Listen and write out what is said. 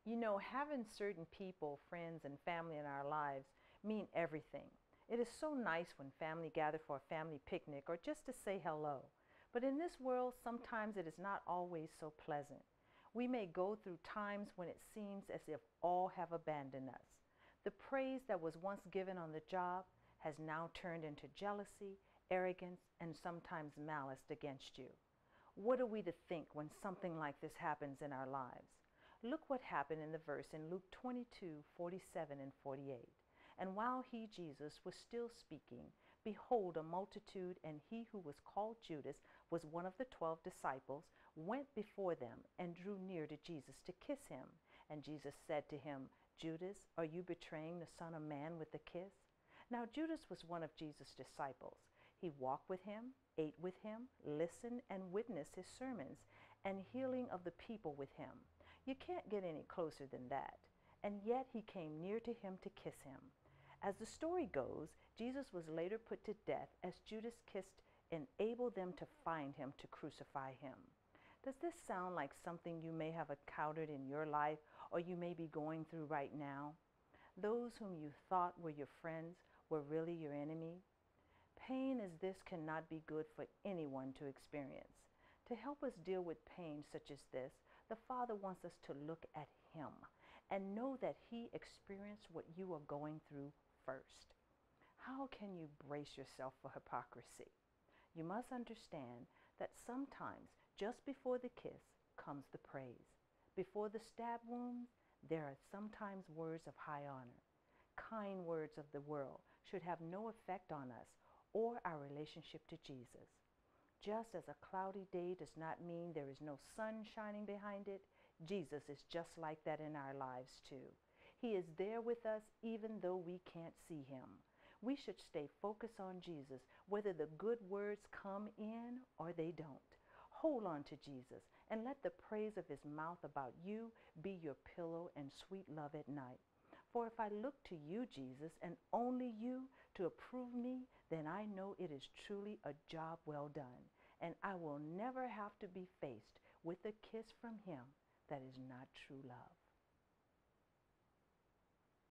You know, having certain people, friends, and family in our lives mean everything. It is so nice when family gather for a family picnic or just to say hello. But in this world, sometimes it is not always so pleasant. We may go through times when it seems as if all have abandoned us. The praise that was once given on the job has now turned into jealousy, arrogance, and sometimes malice against you. What are we to think when something like this happens in our lives? Look what happened in the verse in Luke 22:47 and 48. And while he, Jesus, was still speaking, behold, a multitude, and he who was called Judas was one of the 12 disciples, went before them and drew near to Jesus to kiss him. And Jesus said to him, Judas, are you betraying the Son of Man with a kiss? Now Judas was one of Jesus' disciples. He walked with him, ate with him, listened and witnessed his sermons, and healing of the people with him. You can't get any closer than that. And yet he came near to him to kiss him. As the story goes, Jesus was later put to death as Judas kissed enabled them to find him to crucify him. Does this sound like something you may have encountered in your life or you may be going through right now? Those whom you thought were your friends were really your enemy? Pain as this cannot be good for anyone to experience. To help us deal with pain such as this, the Father wants us to look at him and know that he experienced what you are going through first. How can you brace yourself for hypocrisy? You must understand that sometimes just before the kiss comes the praise. Before the stab wounds, there are sometimes words of high honor. Kind words of the world should have no effect on us or our relationship to Jesus. Just as a cloudy day does not mean there is no sun shining behind it, Jesus is just like that in our lives too. He is there with us even though we can't see him. We should stay focused on Jesus, whether the good words come in or they don't. Hold on to Jesus and let the praise of his mouth about you be your pillow and sweet love at night. For if I look to you, Jesus, and only you to approve me, then I know it is truly a job well done, and I will never have to be faced with a kiss from him that is not true love.